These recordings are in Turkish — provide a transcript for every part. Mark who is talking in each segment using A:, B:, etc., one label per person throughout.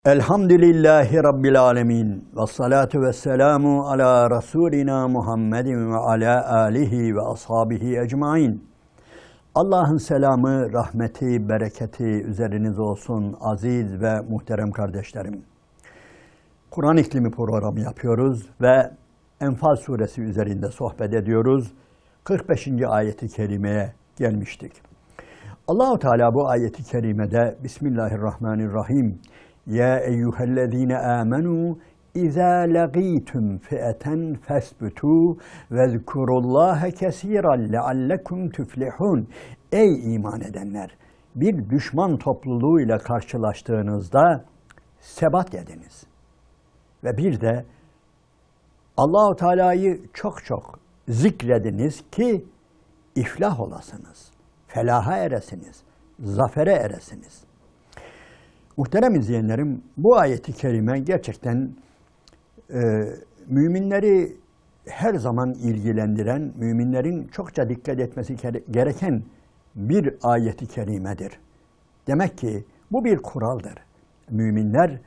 A: Elhamdülillahi Rabbil alemin. Ve salatu ve selamu ala Resulina Muhammedin ve ala alihi ve ashabihi ecmain. Allah'ın selamı, rahmeti, bereketi üzerinize olsun aziz ve muhterem kardeşlerim. Kur'an İklimi programı yapıyoruz ve Enfal suresi üzerinde sohbet ediyoruz. 45. ayeti kerimeye gelmiştik. Allah-u Teala bu ayeti kerimede Bismillahirrahmanirrahim. Ya eyyühellezine amenu İzâ lagîtüm fi'eten fesbütû ve zkurullâhe kesîran leallekum tüflihûn. Ey iman edenler! Bir düşman topluluğuyla karşılaştığınızda sebat ediniz. Ve bir de Allah-u Teala'yı çok çok zikrediniz ki iflah olasınız, felaha eresiniz, zafere eresiniz. Muhterem izleyenlerim, bu ayeti kerime gerçekten müminleri her zaman ilgilendiren, müminlerin çokça dikkat etmesi gereken bir ayeti kerimedir. Demek ki bu bir kuraldır. Müminler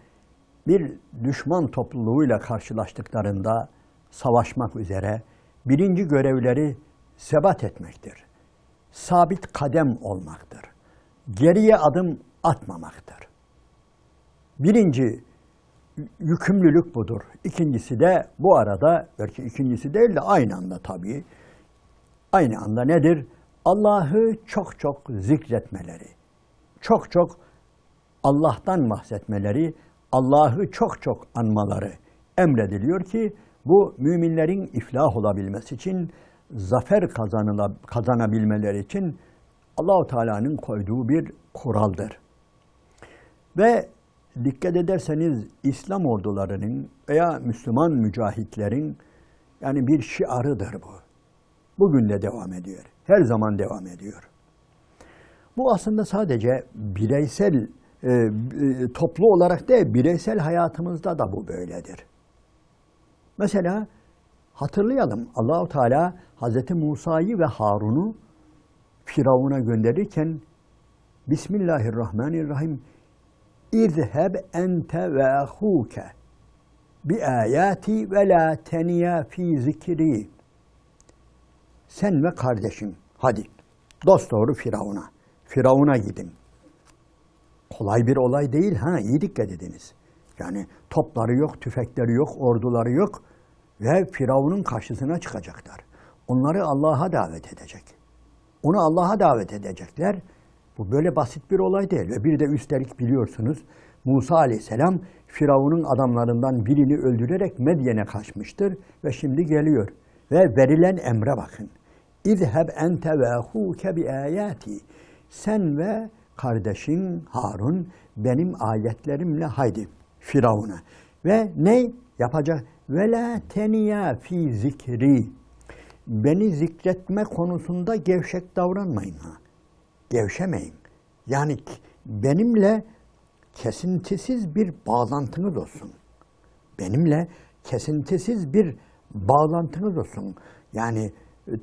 A: bir düşman topluluğuyla karşılaştıklarında savaşmak üzere birinci görevleri sebat etmektir. Sabit kadem olmaktır. Geriye adım atmamaktır. Birinci yükümlülük budur. İkincisi de bu arada, belki ikincisi değil de aynı anda tabii. Aynı anda nedir? Allah'ı çok çok zikretmeleri, çok çok Allah'tan bahsetmeleri, Allah'ı çok çok anmaları emrediliyor ki bu müminlerin iflah olabilmesi için, zafer kazanabilmeleri için Allah-u Teala'nın koyduğu bir kuraldır. Ve dikkat ederseniz İslam ordularının veya Müslüman mücahitlerin yani bir şiarıdır bu. Bugün de devam ediyor. Her zaman devam ediyor. Bu aslında sadece bireysel, toplu olarak değil, bireysel hayatımızda da bu böyledir. Mesela hatırlayalım, Allah-u Teala Hz. Musa'yı ve Harun'u Firavun'a gönderirken Bismillahirrahmanirrahim İzheb ente ve ahuke bi ayati ve la teniya fi zikri. Sen ve kardeşin hadi dosdoğru Firavun'a. Firavun'a gidin. Kolay bir olay değil ha, iyi dikkat ediniz. Yani topları yok, tüfekleri yok, orduları yok ve Firavun'un karşısına çıkacaklar. Onları Allah'a davet edecek. Onu Allah'a davet edecekler. Bu böyle basit bir olay değil. Ve bir de üstelik biliyorsunuz Musa Aleyhisselam Firavun'un adamlarından birini öldürerek Medyen'e kaçmıştır ve şimdi geliyor. Ve verilen emre bakın. İzheb ente ve ahuke bi ayati. Sen ve kardeşin Harun benim ayetlerimle haydi Firavun'a. Ve ne yapacak? Ve la teniya fi zikri. Beni zikretme konusunda gevşek davranmayın ha. Gevşemeyin. Yani benimle kesintisiz bir bağlantınız olsun. Benimle kesintisiz bir bağlantınız olsun. Yani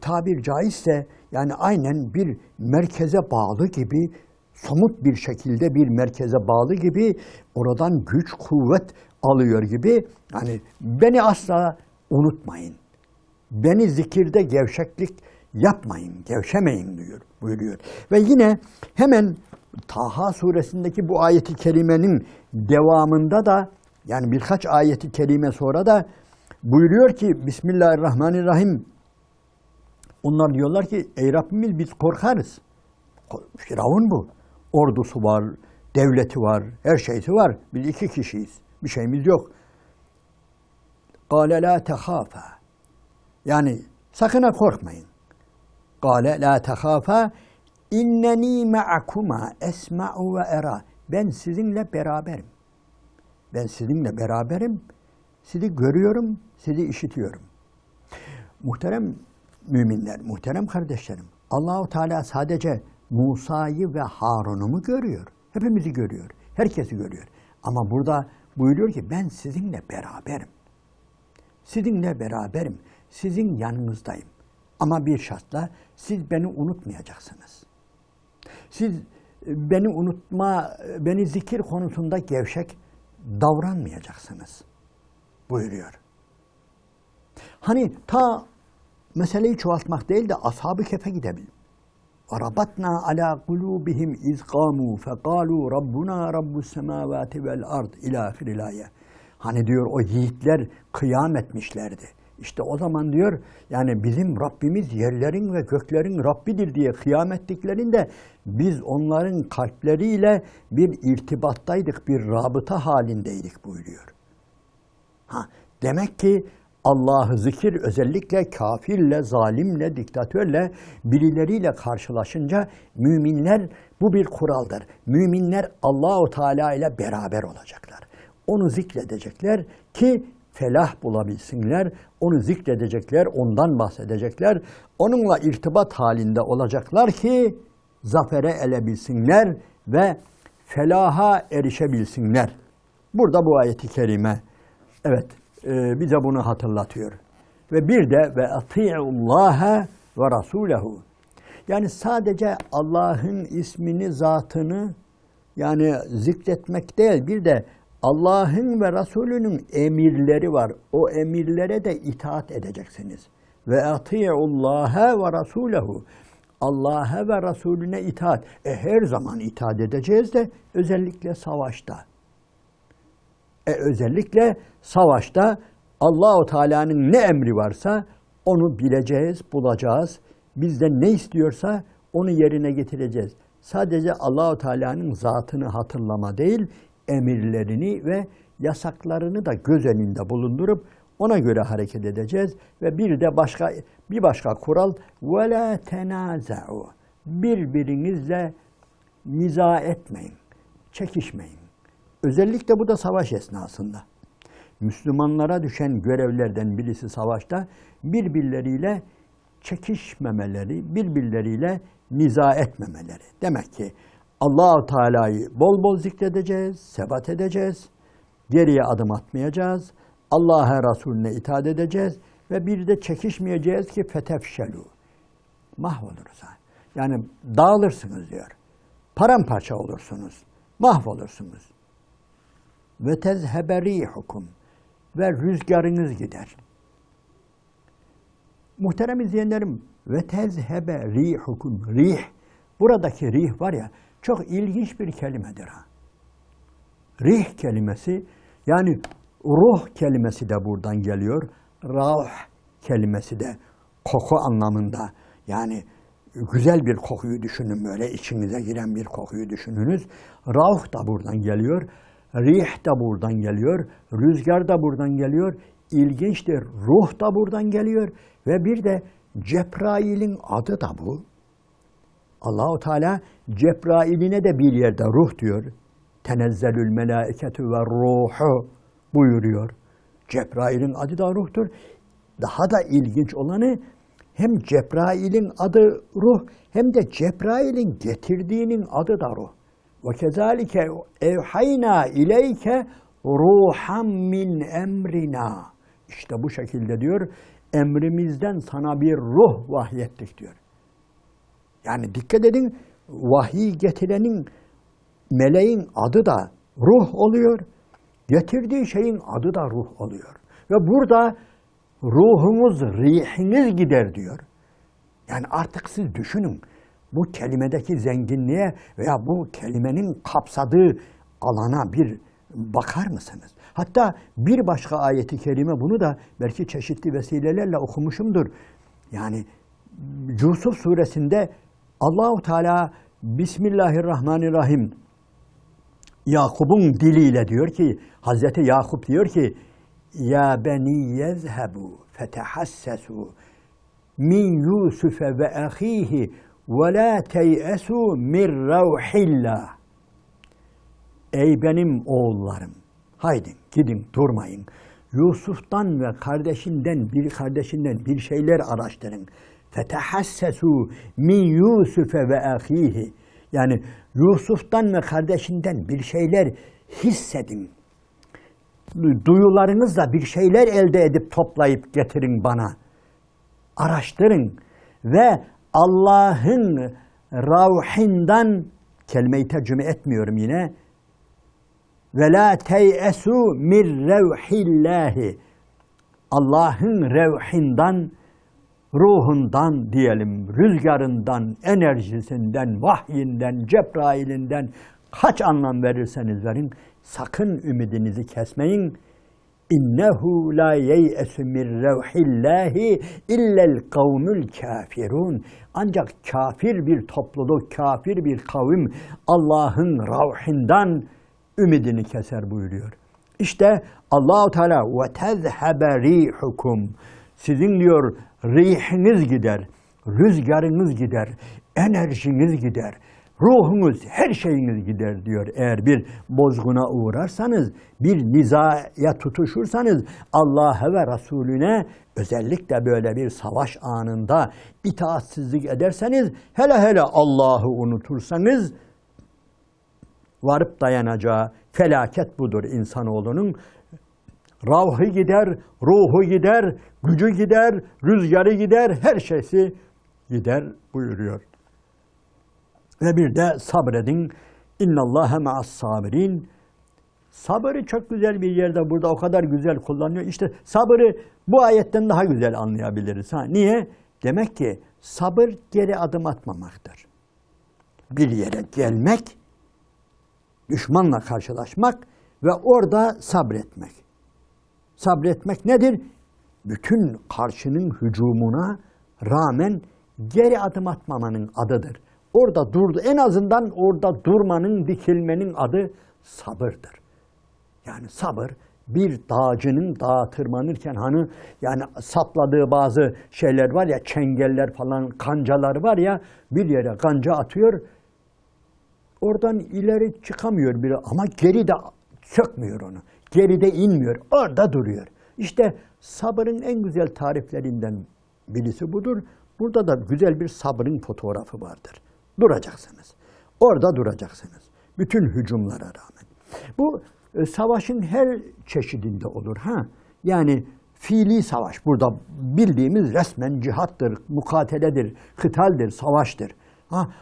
A: tabir caizse yani aynen bir merkeze bağlı gibi, somut bir şekilde bir merkeze bağlı gibi, oradan güç, kuvvet alıyor gibi. Yani beni asla unutmayın. Beni zikirde gevşeklik yapmayın, gevşemeyin buyuruyor. Ve yine hemen Taha suresindeki bu ayeti kerimenin devamında da yani birkaç ayeti kerime sonra da buyuruyor ki Bismillahirrahmanirrahim. Onlar diyorlar ki ey Rabbimiz biz korkarız. Firavun bu. Ordusu var, devleti var, her şeysi var. Biz iki kişiyiz. Bir şeyimiz yok. Kâle lâ tehâfâ. Yani sakın ha korkmayın. Kâle lâ tehâfâ innenî me'akuma esma'u ve era. Ben sizinle beraberim. Ben sizinle beraberim. Sizi görüyorum, sizi işitiyorum. Muhterem müminler, muhterem kardeşlerim. Allah-u Teala sadece Musa'yı ve Harun'u mu görüyor? Hepimizi görüyor. Herkesi görüyor. Ama burada buyuruyor ki ben sizinle beraberim. Sizinle beraberim. Sizin yanınızdayım. Ama bir şartla siz beni unutmayacaksınız. Siz beni zikir konusunda gevşek davranmayacaksınız buyuruyor. Hani ta meseleyi çoğaltmak değil de Ashab-ı Kehf'e gidelim. وَرَبَطْنَا عَلَى قُلُوبِهِمْ اِذْ قَامُوا فَقَالُوا رَبُّنَا رَبُّ السَّمَاوَاتِ وَالْاَرْضِ اِلَى آخِرِ الْآيَةِ. Hani diyor o yiğitler kıyam etmişlerdi. İşte o zaman diyor yani bizim Rabbimiz yerlerin ve göklerin Rabbidir diye kıyam ettiklerinde biz onların kalpleriyle bir irtibattaydık, bir rabıta halindeydik buyuruyor. Demek ki Allah'ı zikir özellikle kafirle, zalimle, diktatörle, birileriyle karşılaşınca müminler bu bir kuraldır. Müminler Allah-u Teala ile beraber olacaklar. Onu zikredecekler ki felah bulabilsinler, onu zikredecekler, ondan bahsedecekler, onunla irtibat halinde olacaklar ki zafere erebilsinler ve felaha erişebilsinler. Burada bu ayeti kerime, evet, bize bunu hatırlatıyor. Ve bir de ve ati'ullaha ve rasulehu. Yani sadece Allah'ın ismini, zatını yani zikretmek değil, bir de Allah'ın ve Resulünün emirleri var. O emirlere de itaat edeceksiniz. Ve ati'ullaha ve rasulehu. Allah'a ve Resulüne itaat. Her zaman itaat edeceğiz de özellikle savaşta. Özellikle savaşta Allah-u Teala'nın ne emri varsa onu bileceğiz, bulacağız. Bizden ne istiyorsa onu yerine getireceğiz. Sadece Allah-u Teala'nın zatını hatırlama değil, emirlerini ve yasaklarını da göz önünde bulundurup ona göre hareket edeceğiz. Ve bir başka kural وَلَا تَنَازَعُوا. Birbirinizle niza etmeyin, çekişmeyin. Özellikle bu da savaş esnasında. Müslümanlara düşen görevlerden birisi savaşta birbirleriyle çekişmemeleri, birbirleriyle niza etmemeleri. Demek ki Allah-u Teala'yı bol bol zikredeceğiz, sebat edeceğiz, geriye adım atmayacağız, Allah'a Resulüne itaat edeceğiz ve bir de çekişmeyeceğiz ki fetefşelu. Mahvoluruz. Yani dağılırsınız diyor. Paramparça olursunuz, mahvolursunuz. Ve tezhebe rihukum. Ve rüzgarınız gider. Muhterem izleyenlerim, ve tezhebe rihukum. Rih. Buradaki rih var ya, çok ilginç bir kelimedir. Rih kelimesi, yani ruh kelimesi de buradan geliyor. Rauh kelimesi de koku anlamında. Yani güzel bir kokuyu düşünün, böyle içinize giren bir kokuyu düşününüz. Rauh da buradan geliyor. Rih de buradan geliyor. Rüzgar da buradan geliyor. İlginçtir. Ruh da buradan geliyor. Ve bir de Cebrail'in adı da bu. Allah-u Teala Cebrail'ine de bir yerde ruh diyor. Tenezzelül melâiketü ve ruhu buyuruyor. Cebrail'in adı da ruhtur. Daha da ilginç olanı hem Cebrail'in adı ruh hem de Cebrail'in getirdiğinin adı da ruh. وَكَذَٰلِكَ اَوْحَيْنَا اِلَيْكَ رُوحًا مِّنْ اَمْرِنَا. İşte bu şekilde diyor, emrimizden sana bir ruh vahyettik diyor. Yani dikkat edin, vahiy getirenin, meleğin adı da ruh oluyor. Getirdiği şeyin adı da ruh oluyor. Ve burada ruhunuz, rihiniz gider diyor. Yani artık siz düşünün. Bu kelimedeki zenginliğe veya bu kelimenin kapsadığı alana bir bakar mısınız? Hatta bir başka ayeti kerime, bunu da belki çeşitli vesilelerle okumuşumdur. Yani Yusuf suresinde Allah-u Teala Bismillahirrahmanirrahim Yakup'un diliyle diyor ki, Hazreti Yakup diyor ki Ya beni yezhebu fetehassesu min Yusufe ve ahihi وَلَا تَيْأَسُوا مِنْ رَوْحِ اللّٰهِ. Ey benim oğullarım, haydi gidin durmayın. Yusuf'tan ve kardeşinden bir şeyler araştırın. فَتَحَسَّسُوا مِنْ يُوسُفَ وَأَخِيهِ. Yani Yusuf'tan ve kardeşinden bir şeyler hissedin. Duyularınızla bir şeyler elde edip toplayıp getirin bana. Araştırın ve Allah'ın ravhinden, kelimeyi tercüme etmiyorum yine, Ve la teyesu min revhillahi. Allah'ın revhinden, ruhundan diyelim, rüzgarından, enerjisinden, vahyinden, Cebrail'inden kaç anlam verirseniz verin, sakın ümidinizi kesmeyin. İnnehu la yeyesu min revhillahi illel kavmül kafirun. Ancak kafir bir topluluk, kafir bir kavim Allah'ın ravhinden ümidini keser buyuruyor. İşte Allah-u Teala ve tezhebe rihukum. Sizin diyor rihiniz gider, rüzgarınız gider, enerjiniz gider, ruhunuz, her şeyiniz gider diyor. Eğer bir bozguna uğrarsanız, bir nizaya tutuşursanız, Allah'a ve Resulüne özellikle böyle bir savaş anında itaatsizlik ederseniz, hele Allah'ı unutursanız, varıp dayanacağı felaket budur insanoğlunun. Ravhı gider, ruhu gider, gücü gider, rüzgarı gider, her şeysi gider buyuruyor. Ve bir de sabredin. İnnallâhe ma'as sabirin. Sabırı çok güzel bir yerde burada o kadar güzel kullanıyor. İşte sabırı bu ayetten daha güzel anlayabiliriz. Niye? Demek ki sabır geri adım atmamaktır. Bir yere gelmek, düşmanla karşılaşmak ve orada sabretmek. Sabretmek nedir? Bütün karşının hücumuna rağmen geri adım atmamanın adıdır. Orada durdu. En azından orada durmanın, dikilmenin adı sabırdır. Yani sabır bir dağcının dağa tırmanırken hani yani sapladığı bazı şeyler var ya, çengeller falan, kancalar var ya, bir yere kanca atıyor. Oradan ileri çıkamıyor biri ama geri de sökmüyor onu. Geride inmiyor. Orada duruyor. İşte sabırın en güzel tariflerinden birisi budur. Burada da güzel bir sabrın fotoğrafı vardır. Duracaksınız. Orada duracaksınız. Bütün hücumlara rağmen. Bu savaşın her çeşidinde olur. Yani fiili savaş. Burada bildiğimiz resmen cihattır, mukateledir, kıtaldir, savaştır.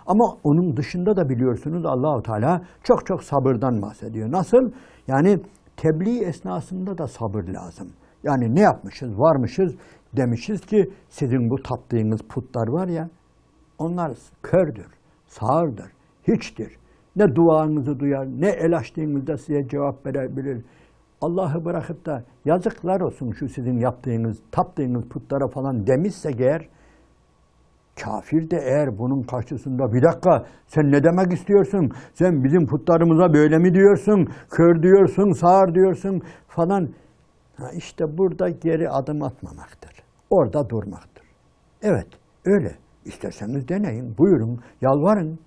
A: Ama onun dışında da biliyorsunuz Allah-u Teala çok sabırdan bahsediyor. Nasıl? Yani tebliğ esnasında da sabır lazım. Yani ne yapmışız? Varmışız demişiz ki sizin bu taptığınız putlar var ya, onlar kördür, sağırdır, hiçtir. Ne duanızı duyar, ne el açtığınızda size cevap verebilir. Allah'ı bırakıp da yazıklar olsun şu sizin yaptığınız, taptığınız putlara falan demişse eğer, kafir de eğer bunun karşısında bir dakika sen ne demek istiyorsun? Sen bizim putlarımıza böyle mi diyorsun? Kör diyorsun, sağır diyorsun falan. İşte burada geri adım atmamaktır. Orada durmaktır. Evet, öyle. İsterseniz deneyin, buyurun, yalvarın.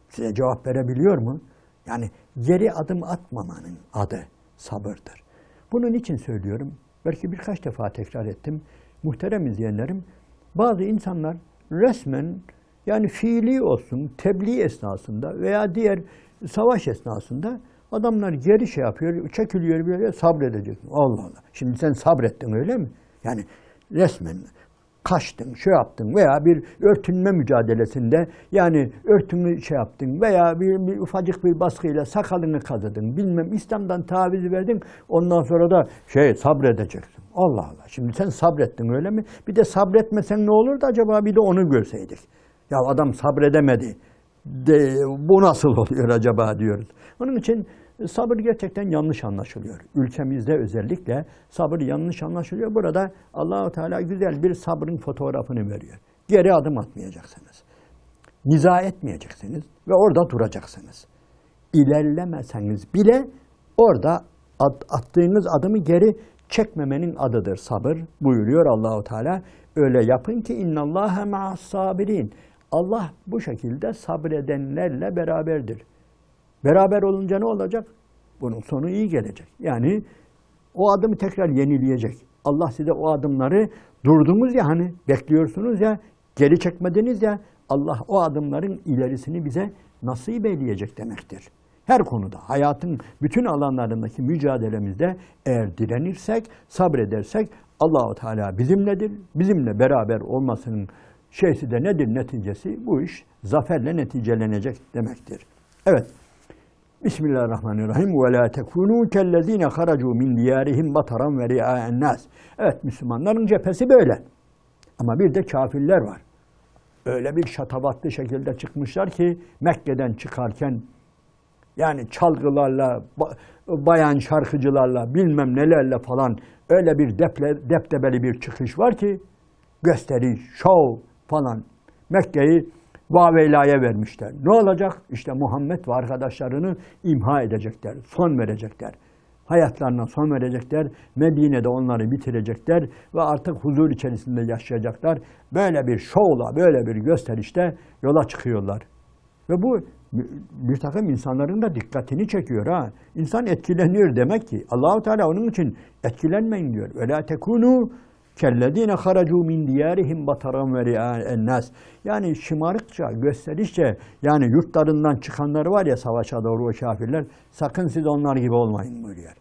A: Size cevap verebiliyor mu? Yani geri adım atmamanın adı sabırdır. Bunun için söylüyorum, belki birkaç defa tekrar ettim. Muhterem izleyenlerim, bazı insanlar resmen yani fiili olsun, tebliğ esnasında veya diğer savaş esnasında adamlar geri şey yapıyor, çekiliyor böyle sabredecek. Allah Allah. Şimdi sen sabrettin öyle mi? Yani resmen kaçtın, şey yaptın veya bir örtünme mücadelesinde yani örtünü şey yaptın veya bir ufacık bir baskıyla sakalını kazıdın, bilmem İslam'dan taviz verdin, ondan sonra da sabredeceksin. Allah Allah. Şimdi sen sabrettin öyle mi? Bir de sabretmesen ne olurdu acaba, bir de onu görseydik. Ya adam sabredemedi. Bu nasıl oluyor acaba diyoruz. Onun için sabır gerçekten yanlış anlaşılıyor. Ülkemizde özellikle sabır yanlış anlaşılıyor. Burada Allah-u Teala güzel bir sabrın fotoğrafını veriyor. Geri adım atmayacaksınız. Niza etmeyeceksiniz ve orada duracaksınız. İlerlemeseniz bile orada attığınız adımı geri çekmemenin adıdır sabır buyuruyor Allah-u Teala. Öyle yapın ki innallâhe ma'as sabirin. Allah bu şekilde sabredenlerle beraberdir. Beraber olunca ne olacak? Bunun sonu iyi gelecek. Yani o adımı tekrar yenileyecek. Allah size o adımları durdunuz ya hani bekliyorsunuz ya, geri çekmediniz ya, Allah o adımların ilerisini bize nasip eyleyecek demektir. Her konuda, hayatın bütün alanlarındaki mücadelemizde eğer direnirsek, sabredersek Allah-u Teala bizimledir. Bizimle beraber olmasının şeysi de nedir neticesi? Bu iş zaferle neticelenecek demektir. Evet. Bismillahirrahmanirrahim. Ve la tekunu kellezine haracu min diyarihim bataran ve ria'en nas. Evet, Müslümanların cephesi böyle. Ama bir de kafirler var. Öyle bir şatafatlı şekilde çıkmışlar ki Mekke'den çıkarken yani çalgılarla, bayan şarkıcılarla, bilmem nelerle falan öyle bir deptebeli bir çıkış var ki gösteri, şov falan Mekke'yi vaveylaya vermişler. Ne olacak? İşte Muhammed ve arkadaşlarını imha edecekler, son verecekler. Hayatlarına son verecekler, Medine'de onları bitirecekler ve artık huzur içerisinde yaşayacaklar. Böyle bir şovla, böyle bir gösterişte yola çıkıyorlar. Ve bu bir takım insanların da dikkatini çekiyor ha. İnsan etkileniyor demek ki. Allah-u Teala onun için etkilenmeyin diyor. Ve la tekunu kellezine haracu min diyarihim bataran ve ria'en nas. Yani şımarıkça, gösterişçe yani yurtlarından çıkanlar var ya savaşa doğru o kafirler. Sakın siz onlar gibi olmayın buyuruyor.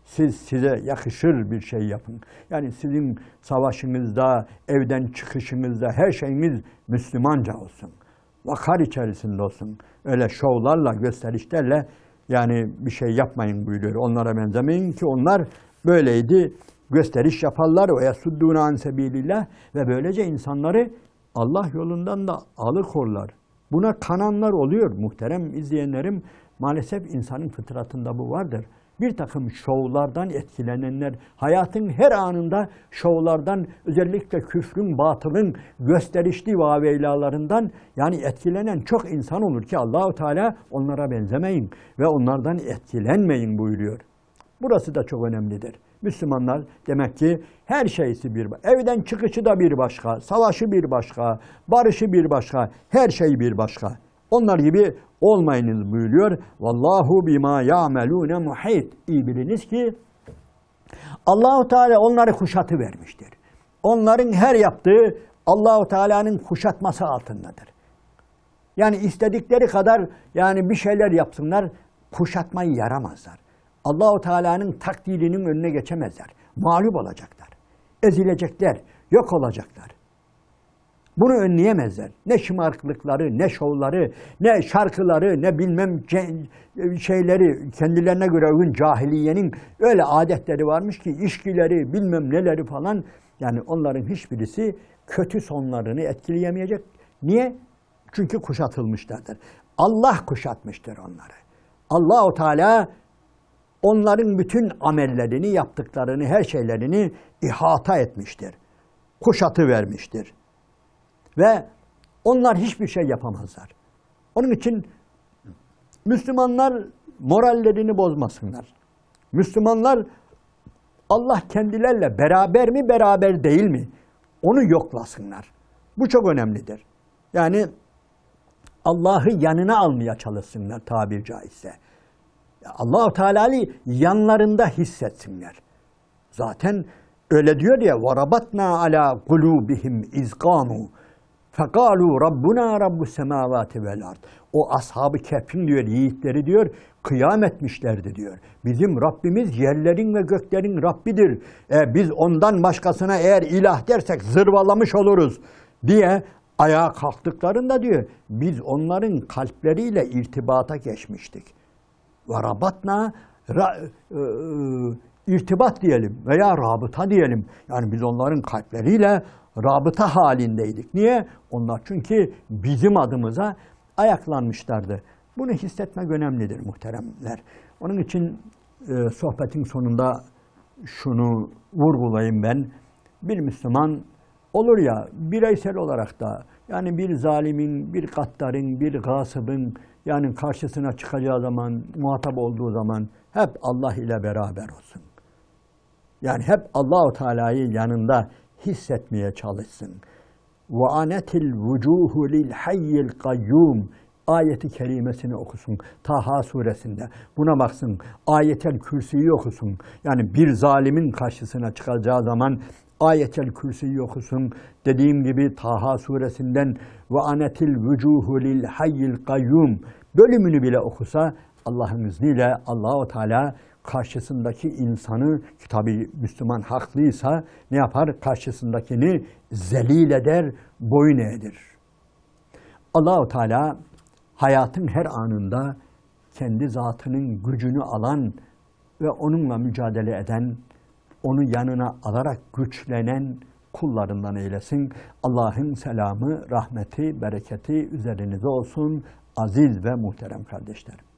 A: Size yakışır bir şey yapın. Yani sizin savaşınızda, evden çıkışınızda her şeyiniz Müslümanca olsun. Vakar içerisinde olsun. Öyle şovlarla, gösterişlerle yani bir şey yapmayın buyuruyor. Onlara benzemeyin ki onlar böyleydi. Gösteriş yaparlar ve yasuddûne an sebilillah ve böylece insanları Allah yolundan da alıkorlar. Buna kananlar oluyor muhterem izleyenlerim. Maalesef insanın fıtratında bu vardır. Bir takım şovlardan etkilenenler, hayatın her anında şovlardan, özellikle küfrün, batılın gösterişli vaveylalarından yani etkilenen çok insan olur ki Allah-u Teala onlara benzemeyin ve onlardan etkilenmeyin buyuruyor. Burası da çok önemlidir. Müslümanlar demek ki her şeysi bir başka. Evden çıkışı da bir başka, savaşı bir başka, barışı bir başka, her şey bir başka. Onlar gibi olmayınız buyuruyor. Vallahu bima ya'melune muhit. İyi biliniz ki Allah-u Teala onları kuşatı vermiştir. Onların her yaptığı Allah-u Teala'nın kuşatması altındadır. Yani istedikleri kadar yani bir şeyler yapsınlar, kuşatmayı yaramazlar. Allah-u Teala'nın takdirinin önüne geçemezler. Mağlup olacaklar. Ezilecekler, yok olacaklar. Bunu önleyemezler. Ne şımarıklıkları, ne şovları, ne şarkıları, ne bilmem şeyleri, kendilerine göre uygun cahiliyenin öyle adetleri varmış ki içkileri, bilmem neleri falan. Yani onların hiçbirisi kötü sonlarını etkileyemeyecek. Niye? Çünkü kuşatılmışlardır. Allah kuşatmıştır onları. Allah-u Teala onların bütün amellerini, yaptıklarını, her şeylerini ihata etmiştir. Kuşatı vermiştir. Ve onlar hiçbir şey yapamazlar. Onun için Müslümanlar morallerini bozmasınlar. Müslümanlar Allah kendilerle beraber mi, beraber değil mi? Onu yoklasınlar. Bu çok önemlidir. Yani Allah'ı yanına almaya çalışsınlar tabiri caizse. Allah-u Teala'yı yanlarında hissetsinler. Zaten öyle diyor ya وَرَبَطْنَا عَلَى قُلُوبِهِمْ اِذْقَامُوا فَقَالُوا رَبُّنَا رَبُّ السَّمَاوَاتِ وَالْاَرْضِ. O ashab-ı kehfin diyor, yiğitleri diyor, kıyam etmişlerdi diyor. Bizim Rabbimiz yerlerin ve göklerin Rabbidir. Biz ondan başkasına eğer ilah dersek zırvalamış oluruz diye ayağa kalktıklarında diyor, biz onların kalpleriyle irtibata geçmiştik. وَرَبَطْنَا irtibat diyelim veya rabıta diyelim. Yani biz onların kalpleriyle rabıta halindeydik. Niye? Onlar çünkü bizim adımıza ayaklanmışlardı. Bunu hissetmek önemlidir muhteremler. Onun için sohbetin sonunda şunu vurgulayayım ben. Bir Müslüman olur ya bireysel olarak da yani bir zalimin, bir gaddarın, bir gasıbın yani karşısına çıkacağı zaman, muhatap olduğu zaman hep Allah ile beraber olsun. Yani hep Allah-u Teala'yı yanında hissetmeye çalışsın. وَاَنَتِ الْوُجُوهُ لِلْحَيِّ الْقَيُّومِ ayeti kerimesini okusun. Taha suresinde. Buna baksın. Ayetel Kürsi'yi okusun. Yani bir zalimin karşısına çıkacağı zaman Ayetel Kürsi'yi okusun. Dediğim gibi Taha suresinden وَاَنَتِ الْوُجُوهُ لِلْحَيِّ الْقَيُّومِ bölümünü bile okusa Allah'ın izniyle Allah-u Teala karşısındaki insanı, tabi Müslüman haklıysa ne yapar? Karşısındakini zelil eder, boyun eğdir. Allah-u Teala hayatın her anında kendi zatının gücünü alan ve onunla mücadele eden, onu yanına alarak güçlenen kullarından eylesin. Allah'ın selamı, rahmeti, bereketi üzerinize olsun aziz ve muhterem kardeşlerim.